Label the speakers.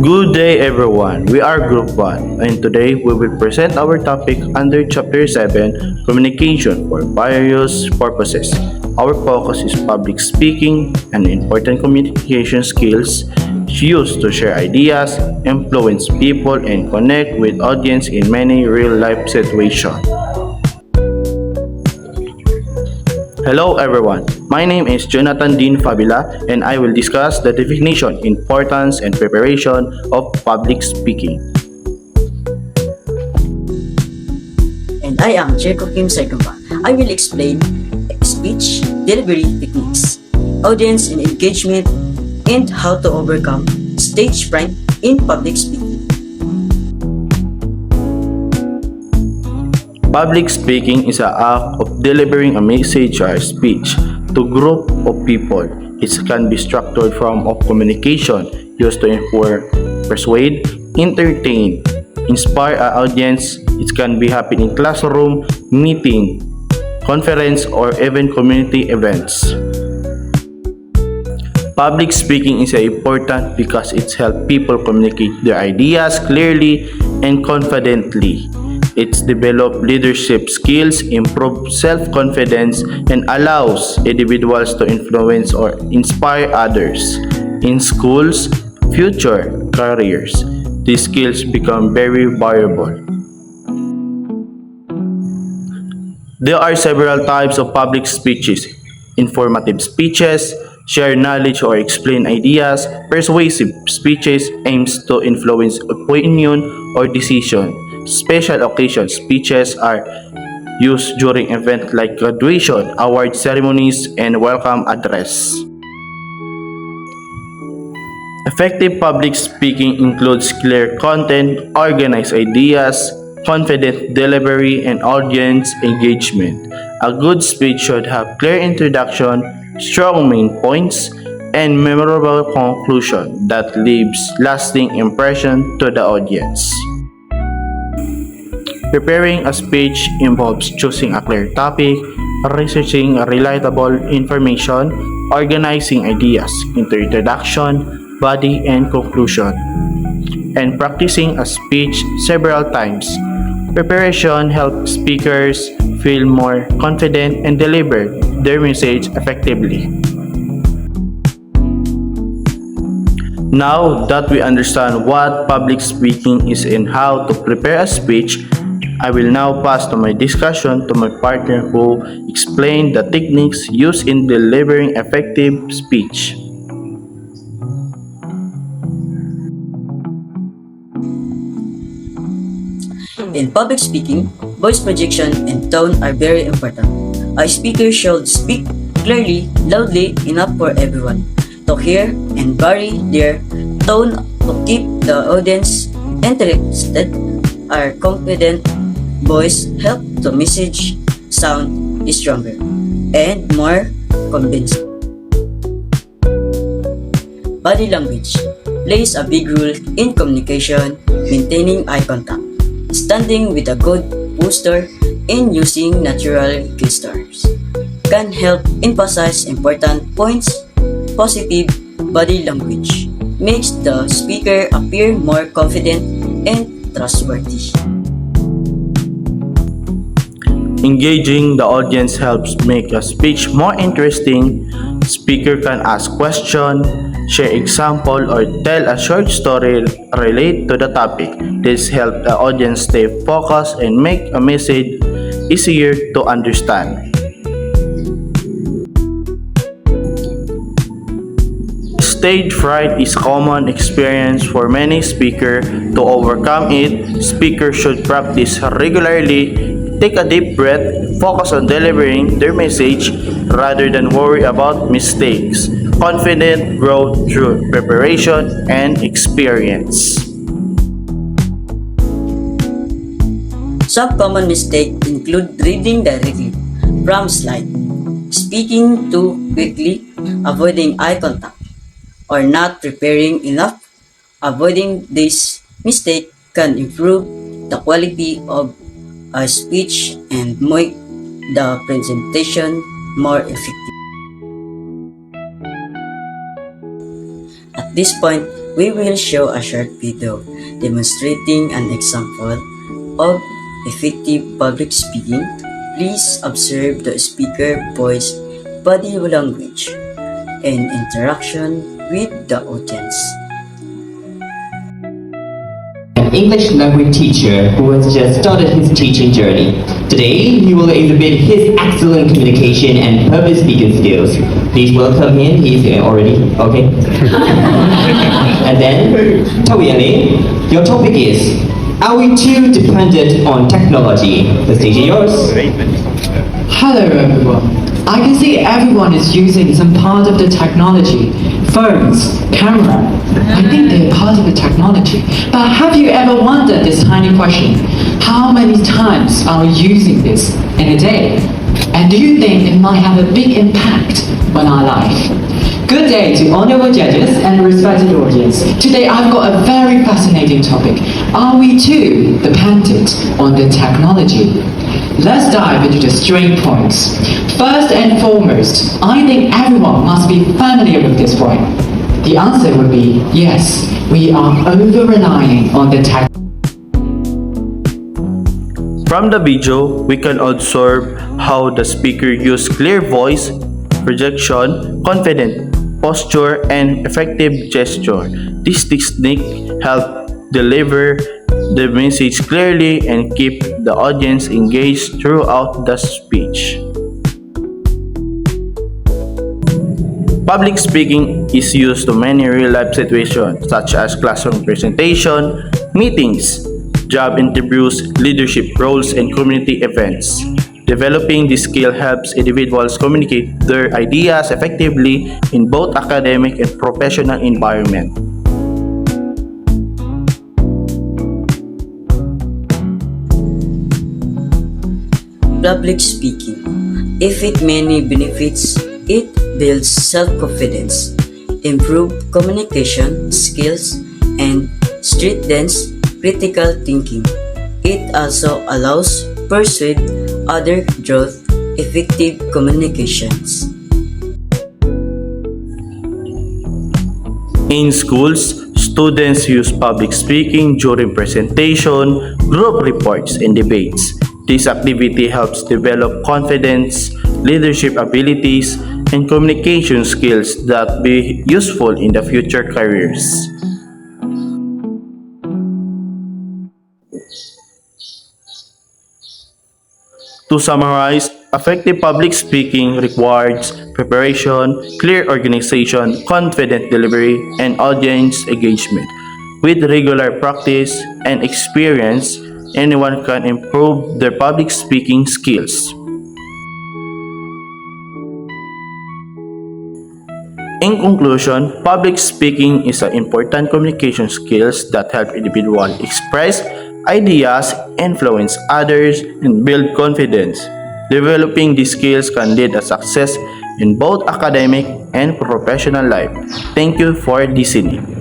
Speaker 1: Good day everyone, we are Group 1 and today we will present our topic under Chapter 7, Communication for Various Purposes. Our focus is public speaking, an important communication skills used to share ideas, influence people, and connect with audience in many real-life situations. Hello everyone, my name is Jonathan Dean Fabila and I will discuss the definition, importance, and preparation of public speaking.
Speaker 2: And I am Jericho Kim Saigamba. I will explain speech delivery techniques, audience and engagement, and how to overcome stage fright in public speaking.
Speaker 1: Public speaking is an act of delivering a message or speech to group of people. It can be structured form of communication used to inform, persuade, entertain, inspire an audience. It can be happen in classroom, meeting, conference, or even community events. Public speaking is important because it helps people communicate their ideas clearly and confidently. It develops leadership skills, improves self-confidence, and allows individuals to influence or inspire others. In schools, future careers, these skills become very valuable. There are several types of public speeches: informative speeches, share knowledge or explain ideas; persuasive speeches aims to influence opinion or decision. Special occasion speeches are used during events like graduation, award ceremonies, and welcome address. Effective public speaking includes clear content, organized ideas, confident delivery, and audience engagement. A good speech should have clear introduction, strong main points, and memorable conclusion that leaves lasting impression to the audience. Preparing a speech involves choosing a clear topic, researching reliable information, organizing ideas into introduction, body, and conclusion, and practicing a speech several times. Preparation helps speakers feel more confident and deliver their message effectively. Now that we understand what public speaking is and how to prepare a speech, I will now pass to my discussion to my partner who explain the techniques used in delivering effective speech.
Speaker 2: In public speaking, voice projection and tone are very important. A speaker should speak clearly, loudly enough for everyone to hear and vary their tone to keep the audience interested. Our confident voice help the message sound stronger and more convincing. Body language plays a big role in communication, maintaining eye contact, standing with a good posture, and using natural gestures can help emphasize important points. Positive body language makes the speaker appear more confident and trustworthy.
Speaker 1: Engaging the audience helps make a speech more interesting. Speaker can ask questions, share example, or tell a short story relate to the topic. This helps the audience stay focused and make a message easier to understand. Stage fright is a common experience for many speakers. To overcome it, speakers should practice regularly. Take a deep breath, focus on delivering their message rather than worry about mistakes. Confident growth through preparation and experience.
Speaker 2: Some common mistakes include reading directly from slide, speaking too quickly, avoiding eye contact, or not preparing enough. Avoiding this mistake can improve the quality of a speech and make the presentation more effective. At this point, We will show a short video demonstrating an example of effective public speaking. Please observe the speaker voice, body language, and interaction with the audience.
Speaker 3: An English language teacher who has just started his teaching journey. Today, he will exhibit his excellent communication and public speaking skills. Please welcome him. He's here already. Okay. And then, Tawiani, your topic is, are we too dependent on technology? The stage is yours.
Speaker 4: Hello everyone. I can see everyone is using some part of the technology. Phones, camera. I think they're part of the technology. But have you ever wondered this tiny question? How many times are we using this in a day? And do you think it might have a big impact on our life? Good day to honorable judges and respected audience. Today I've got a very fascinating topic. Are we too dependent on the technology? Let's dive into the straight points. First and foremost, I think everyone must be familiar with this point. The answer would be yes, we are over-relying on the tech.
Speaker 1: From the video, we can observe how the speaker used clear voice, projection, confident posture, and effective gesture. This technique helps deliver the message clearly and keep the audience engaged throughout the speech. Public speaking is used to many real-life situations such as classroom presentation, meetings, job interviews, leadership roles, and community events. Developing this skill helps individuals communicate their ideas effectively in both academic and professional environment.
Speaker 2: Public speaking. If it many benefits, it builds self-confidence, improve communication skills, and strengthens critical thinking. It also allows persuade other growth effective communications.
Speaker 1: In schools, students use public speaking during presentation, group reports, and debates. This activity helps develop confidence, leadership abilities, and communication skills that be useful in the future careers. To summarize, effective public speaking requires preparation, clear organization, confident delivery, and audience engagement. With regular practice and experience, anyone can improve their public speaking skills. In conclusion, public speaking is an important communication skills that help individuals express ideas, influence others, and build confidence. Developing these skills can lead to success in both academic and professional life. Thank you for listening.